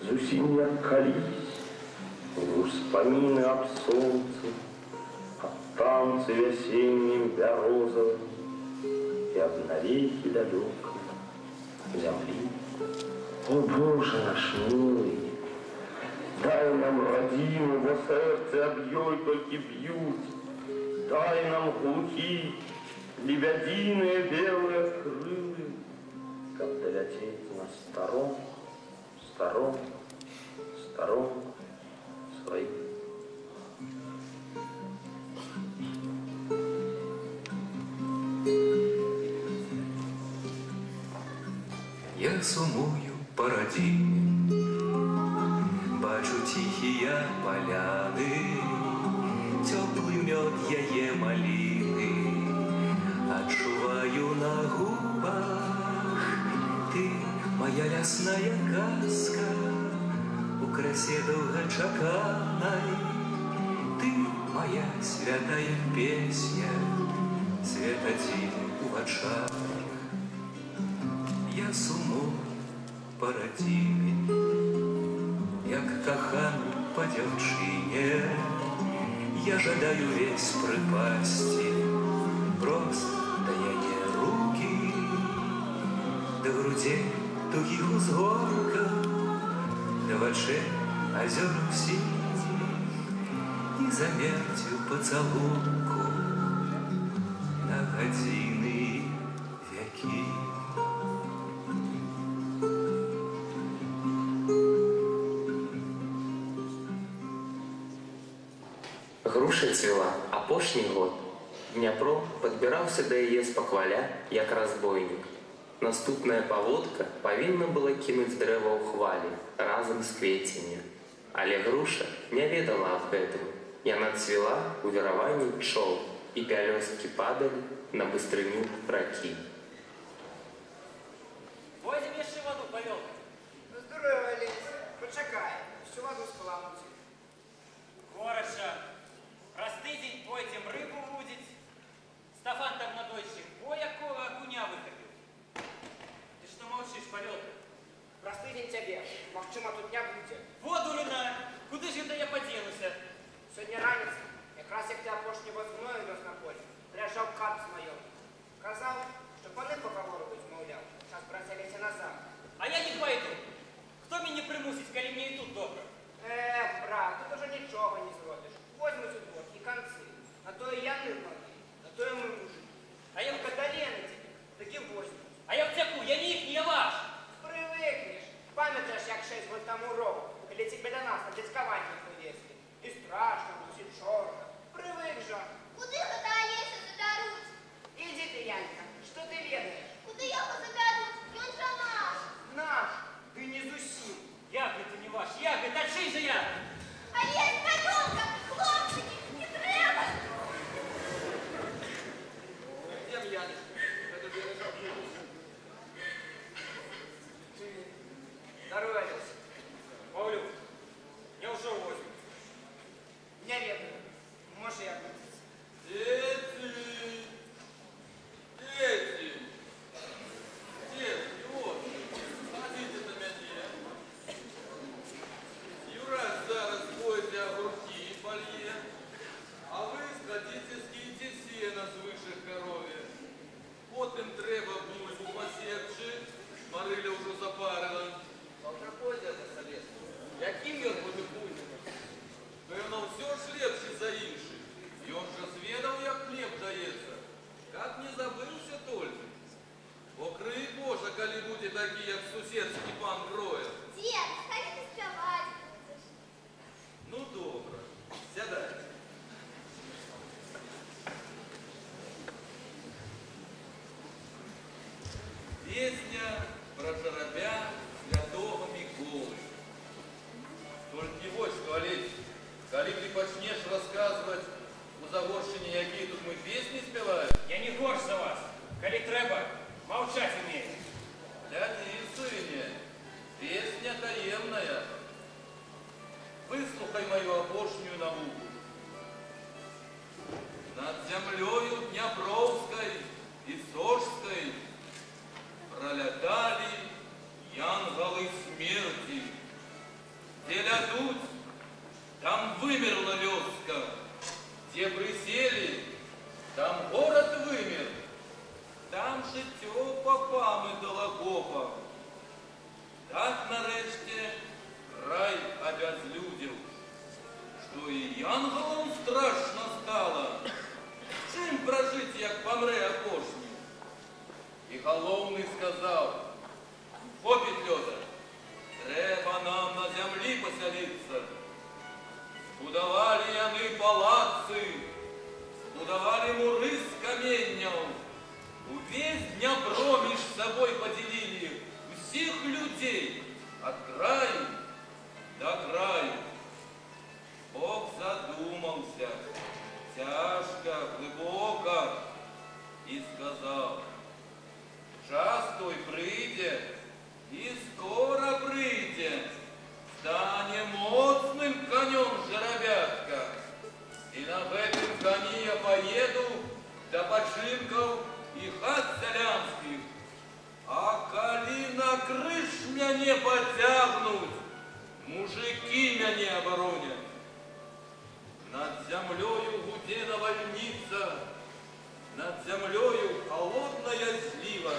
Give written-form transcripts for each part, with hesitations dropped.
зусім як калісь, успаміны аб сонцы, аб танцы вясеннім бярозавым і аб навекі далёкай зямлі. О, Боже наш милый, дай нам радзіму, бо сэрцы аб ёй толькі б'юць, дай нам глухі, лебядзіныя белыя крылы, каб даляцець на старом, старом, старом сваім. Я сумую по радзіме, бачу ціхія паляны, цёплы мёд яе маліны, адчуваю на губах. Ты, моя лясная казка, у красе доўгачаканай. Ты, моя святая песня, светадзіны ў вачах. Я сумую по радзіме, як кахану по дзяўчыне. Я жадаю весь прыпасці прост да яе рукі, да грудзей тугіх узгорках, да вачэй азёраў сініх і замерцю пацалунку на гадзіны вякі. Груша цвела апошні год. Дняпро падбіраўся да яе спакваля, як разбойнік. Наступная паводка павінна была кінуць дрэва ў хвалі разам з квеценем. Але груша не ведала аб гэтым. Яна цвела ў віраванні пчол, і пялёсткі падалі на быстрыню ракі. Возьмем яшчэ ваду, Павёлка. Здорово, Лесь. Почакай, всю ваду скаламуць. Хороша. Раз тыдзень пойдзем рыбу вудзіць. Стафан там на дойчик якого окуня выхапіў. Ты што маўчыш, Павёлка? Раз тыдзень цябе, магчыма, тут не будзе. Воду ліна! Куды ж гэта я падзенуся? Сёння раніцай, якраз як ты апошні воз мною вёз на поле, ляжаў кап з маём. Казаў, што паны пагаворваюць, маўляў, час працягвайся назад. А я не пойду. Хто мяне прымусіць, калі мне і тут добра? Брат, тут уже нічога не зробіш. Возьмуць у двор і канцы. На тое яны паны, на тое мы мужы. А я каталены цябе, такі возьмуць. А я втяку, я не іх, не я ваш. Прывыкнеш. Памятаеш, як 6 год таму року, калі цябе да нас на дзядзькаванне прывезлі. І страшна, зусім чорна. Прывык жа. Куды гэта Алеся забяруць? Ідзі ты, Янька, што ты ведаеш? Куды яго забяруць? Ён жа наш. Наш? Ты не зусім. Як гэта не ваш? Як гэта? Чый же я? Алесь, Павёлка, хлопчыкі, не трэба! Ідзем, Яночка, гэта ты лежаў. Здорово, Алесь. Павлюк, няўжо возьму? Не ведаю. Можа, як будзе. Дети! Дети! Дети, вот, ходите на меня. Юрась зараз пойдзе огурки и полье, а вы сходите, скиньте сено з выше корове. Потым трэба бульбу посекчы, Марыля ўжо запарила. Завтра пойдзе за Салеску. Якім ён будзе бульбу? Пэўна, ўсё ж лепшы за іншы. Ён жа зведаў, як хлеб даецца. Как не забыўся толькі. Покрый Божа, калі будзе такі, як суседскі пан Гроя. Дед, калі ты спяваць будзеш? Ну, добра. Сядайце. Песня про жарабя святого Миколы. Толькі вось, Олесь, калі ты пачнеш расказваць у Загоршчыне, якія тут мы песні спяваем. Я не горш за вас. Калі трэба, маўчаць умею. Гляди, сыне, песня таемная. Выслухай мою апошнюю навуку. Над землею Дняпровской и Сожской пролетали янголы смерти, где лядуть, там вымерла вёска, где присели, там город вымер, там життё попам и долокопам. Так нарешті рай обязлюдил, что и янголам страшно стало, чим прожить, як помре опошній. І головний сказав: «О, Петлёза, треба нам на землі поселиться. Збудували яны палацы, збудували муры з каменняў, увесь Днепро між собой поделили, всех людей от краю до краю». Бог задумался тяжко, глибоко и сказал: «Час той прийде, и скоро прийде, стане моцным конем жеребятка, и на этом коне я поеду до починков и хат селянских, а коли на крыш мяне потягнуть, мужики мяне оборонят. Над землею гудена вольница, над землею холодная злива,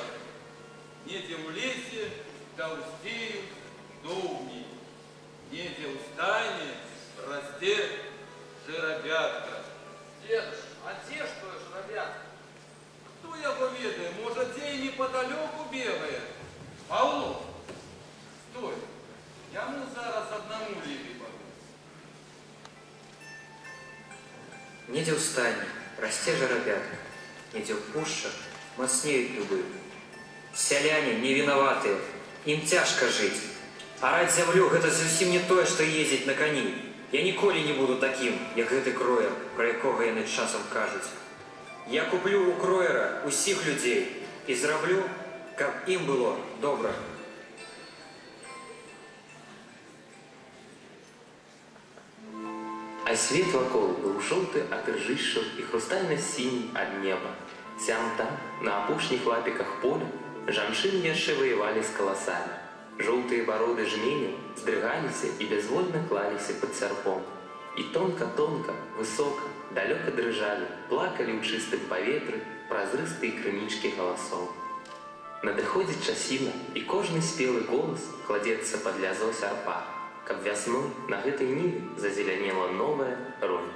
неде в лесе толстеют довни, неде в стайне расте жеребятка». Дедуш, а те что жеребятка? Кто его ведает, может, те и неподалеку бегает. Павлов, стой, яму зараз одному лепей побыть. Недзе ў стайні расце жарабятка, недзе ў пушчах мацнеюць дубы. Сяляне не вінаватыя, ім цяжка жыць. Араць зямлю — гэта зусім не тое, што ездзіць на кані. Я ніколі не буду такім, як гэты кроер, пра якога яны часам кажуць. Я куплю у кроера усіх людзей і зраблю, каб ім было добра. А свет вакол быў жоўты ад іржышчаў і хрустальна-сіні ад неба. Сям-там, на апошніх лапіках поля, жанчыны яшчэ ваявалі з каласамі. Жоўтыя бароды жменяў здрыгаліся і бязвольна клаліся пад сярпом. І тонка-тонка, высока, далёка дрыжалі, плакалі ў чыстым паветры празрыстыя крынічкі галасоў. Надыходзіць часіна, і кожны спелы голас кладзецца пад лязо сярпа, каб вясной на гэтай ніве зазелянела новая роль.